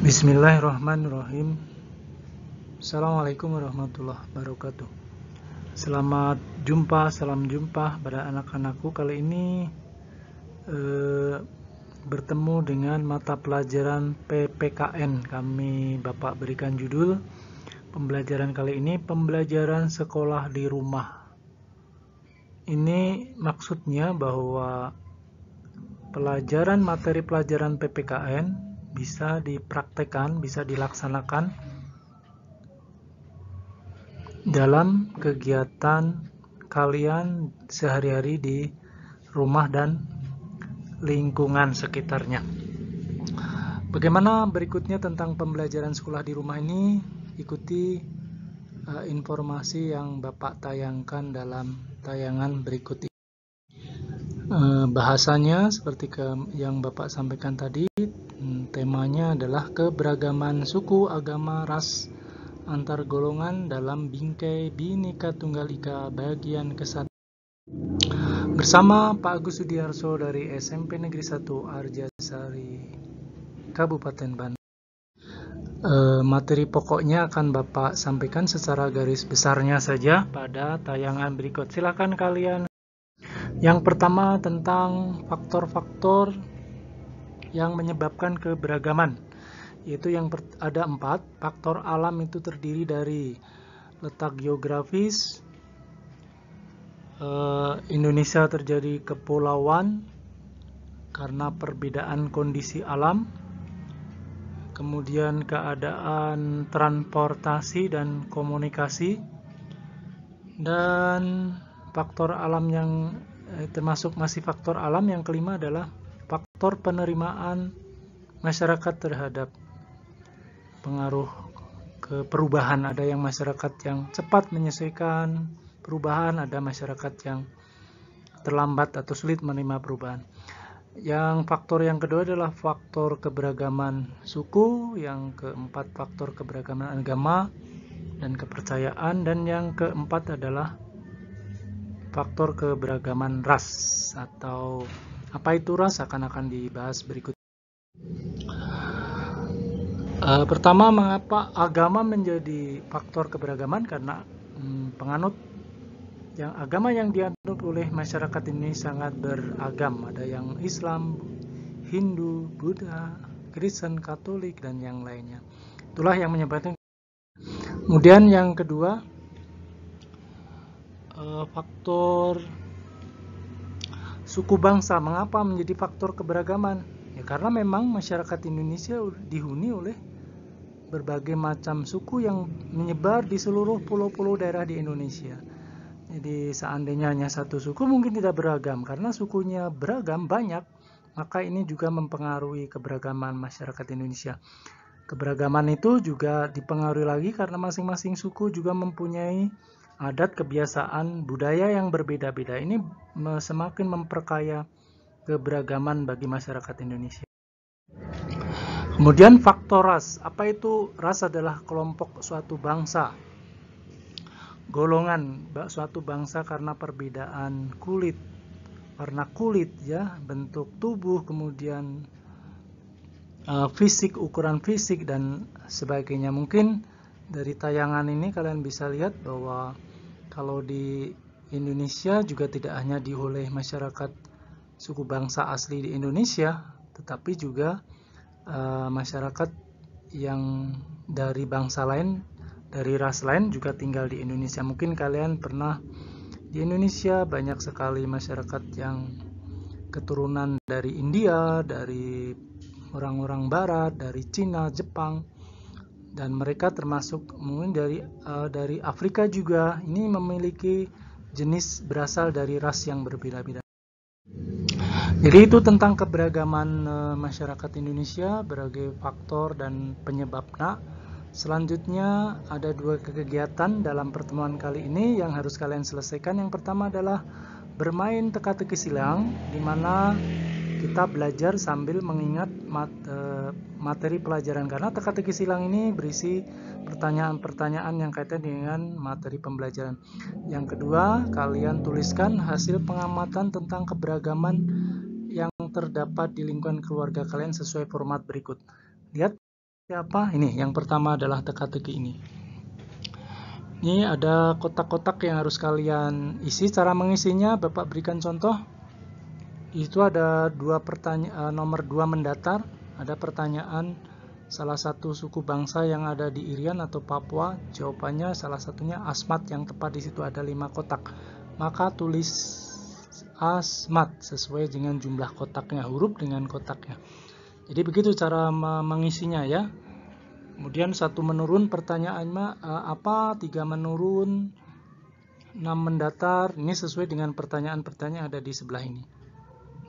Bismillahirrahmanirrahim. Assalamualaikum warahmatullahi wabarakatuh. Selamat jumpa, salam jumpa pada anak-anakku. Kali ini bertemu dengan mata pelajaran PPKN. Bapak berikan judul pembelajaran kali ini, pembelajaran sekolah di rumah. Ini maksudnya bahwa materi pelajaran PPKN bisa dipraktekkan, bisa dilaksanakan dalam kegiatan kalian sehari-hari di rumah dan lingkungan sekitarnya. Bagaimana berikutnya tentang pembelajaran sekolah di rumah ini? Ikuti informasi yang Bapak tayangkan dalam tayangan berikut ini. Bahasanya seperti yang Bapak sampaikan tadi, temanya adalah keberagaman suku, agama, ras, antar golongan dalam bingkai Bhinneka Tunggal Ika bagian ke-1. Bersama Pak Agus Sudiarso dari SMP Negeri 1 Arjasari, Kabupaten Bandung. Materi pokoknya akan Bapak sampaikan secara garis besarnya saja pada tayangan berikut. Silakan kalian. Yang pertama tentang faktor-faktor yang menyebabkan keberagaman, yaitu ada 4. Faktor alam itu terdiri dari letak geografis, Indonesia terjadi kepulauan karena perbedaan kondisi alam, kemudian keadaan transportasi dan komunikasi, dan faktor alam yang termasuk masih faktor alam yang kelima adalah faktor penerimaan masyarakat terhadap pengaruh ke perubahan. Ada yang masyarakat yang cepat menyesuaikan perubahan, ada masyarakat yang terlambat atau sulit menerima perubahan. Yang faktor yang kedua adalah faktor keberagaman suku, yang keempat faktor keberagaman agama dan kepercayaan, dan yang keempat adalah faktor keberagaman ras. Atau apa itu ras akan dibahas berikut. Pertama, mengapa agama menjadi faktor keberagaman? Karena agama yang dianut oleh masyarakat ini sangat beragam. Ada yang Islam, Hindu, Buddha, Kristen, Katolik, dan yang lainnya. Itulah yang menyebabkan. Kemudian yang kedua, faktor suku bangsa. Mengapa menjadi faktor keberagaman? Ya, karena memang masyarakat Indonesia dihuni oleh berbagai macam suku yang menyebar di seluruh pulau-pulau daerah di Indonesia. Jadi seandainya hanya satu suku mungkin tidak beragam. Karena sukunya beragam, banyak, maka ini juga mempengaruhi keberagaman masyarakat Indonesia. Keberagaman itu juga dipengaruhi lagi karena masing-masing suku juga mempunyai adat, kebiasaan, budaya yang berbeda-beda. Ini semakin memperkaya keberagaman bagi masyarakat Indonesia. Kemudian faktor ras. Apa itu ras? Adalah kelompok suatu bangsa, golongan suatu bangsa karena perbedaan kulit, warna kulit, ya, bentuk tubuh, kemudian fisik, ukuran fisik, dan sebagainya. Mungkin dari tayangan ini kalian bisa lihat bahwa kalau di Indonesia juga tidak hanya dihuni masyarakat suku bangsa asli di Indonesia, tetapi juga masyarakat yang dari bangsa lain, dari ras lain juga tinggal di Indonesia. Mungkin kalian pernah di Indonesia banyak sekali masyarakat yang keturunan dari India, dari orang-orang Barat, dari Cina, Jepang, dan mereka termasuk mungkin dari Afrika juga. Ini memiliki jenis berasal dari ras yang berbeda-beda. Jadi itu tentang keberagaman masyarakat Indonesia, berbagai faktor dan penyebabnya. Selanjutnya ada 2 kegiatan dalam pertemuan kali ini yang harus kalian selesaikan. Yang pertama adalah bermain teka-teki silang, di mana kita belajar sambil mengingat materi pelajaran, karena teka-teki silang ini berisi pertanyaan-pertanyaan yang kaitan dengan materi pembelajaran. Yang kedua, kalian tuliskan hasil pengamatan tentang keberagaman yang terdapat di lingkungan keluarga kalian sesuai format berikut. Lihat Apa? Ini yang pertama adalah teka-teki ini. Ini ada kotak-kotak yang harus kalian isi. Cara mengisinya Bapak berikan contoh. Itu ada dua pertanyaan, nomor 2 mendatar. Ada pertanyaan salah satu suku bangsa yang ada di Irian atau Papua. Jawabannya salah satunya Asmat, yang tepat di situ ada 5 kotak. Maka tulis Asmat sesuai dengan jumlah kotaknya, huruf dengan kotaknya. Jadi begitu cara mengisinya ya. Kemudian 1 menurun pertanyaannya apa, 3 menurun, 6 mendatar. Ini sesuai dengan pertanyaan-pertanyaan yang ada di sebelah ini.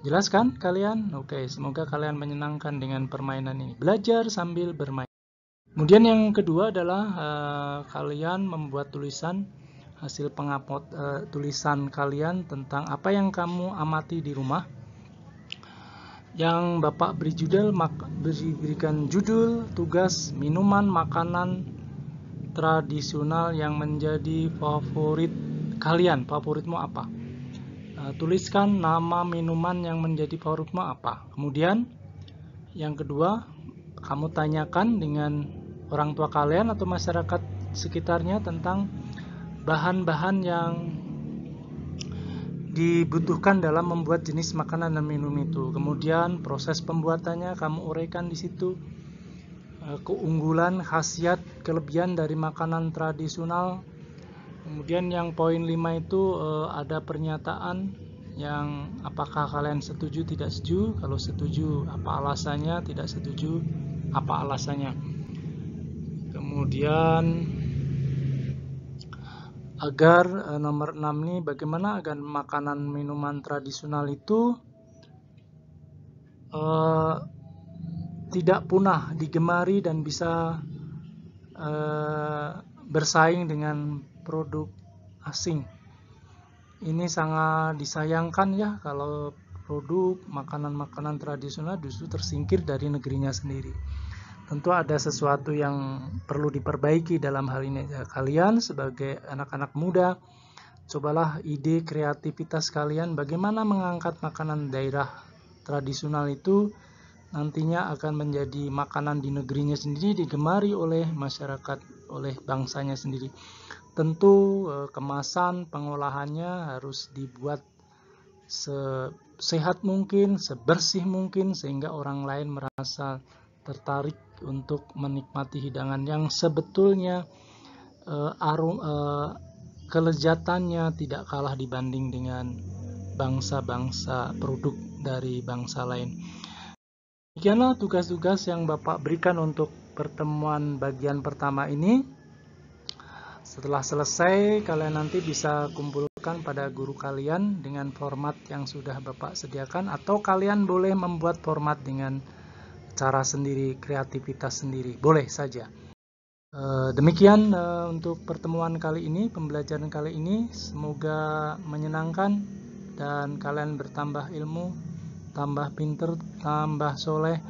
Jelas kan kalian? Oke, semoga kalian menyenangkan dengan permainan ini. Belajar sambil bermain. Kemudian yang kedua adalah kalian membuat tulisan hasil tulisan kalian tentang apa yang kamu amati di rumah. Yang Bapak berikan judul tugas minuman makanan tradisional yang menjadi favorit kalian. Favoritmu apa? Tuliskan nama minuman yang menjadi favoritmu apa. Kemudian yang kedua, kamu tanyakan dengan orang tua kalian atau masyarakat sekitarnya tentang bahan-bahan yang dibutuhkan dalam membuat jenis makanan dan minum itu. Kemudian proses pembuatannya kamu uraikan di situ. Keunggulan, khasiat, kelebihan dari makanan tradisional. Kemudian yang poin 5 itu ada pernyataan yang apakah kalian setuju, tidak setuju. Kalau setuju apa alasannya, tidak setuju apa alasannya. Kemudian agar nomor 6 ini bagaimana agar makanan minuman tradisional itu tidak punah, digemari dan bisa bersaing dengan produk asing. Ini sangat disayangkan ya kalau produk makanan-makanan tradisional justru tersingkir dari negerinya sendiri. Tentu ada sesuatu yang perlu diperbaiki dalam hal ini. Kalian sebagai anak-anak muda, cobalah ide kreativitas kalian bagaimana mengangkat makanan daerah tradisional itu nantinya akan menjadi makanan di negerinya sendiri, digemari oleh masyarakat, oleh bangsanya sendiri. Tentu kemasan pengolahannya harus dibuat sesehat mungkin, sebersih mungkin, sehingga orang lain merasa tertarik untuk menikmati hidangan yang sebetulnya kelezatannya tidak kalah dibanding dengan bangsa-bangsa produk dari bangsa lain. Demikianlah tugas-tugas yang Bapak berikan untuk pertemuan bagian pertama ini. Setelah selesai, kalian nanti bisa kumpulkan pada guru kalian dengan format yang sudah Bapak sediakan, atau kalian boleh membuat format dengan cara sendiri, kreativitas sendiri, boleh saja. Demikian untuk pertemuan kali ini, pembelajaran kali ini. Semoga menyenangkan dan kalian bertambah ilmu, tambah pinter, tambah soleh,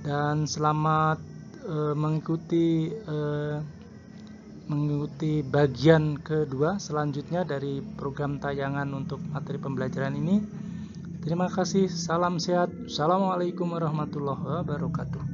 dan selamat mengikuti bagian kedua selanjutnya dari program tayangan untuk materi pembelajaran ini. Terima kasih, salam sehat. Assalamualaikum warahmatullahi wabarakatuh.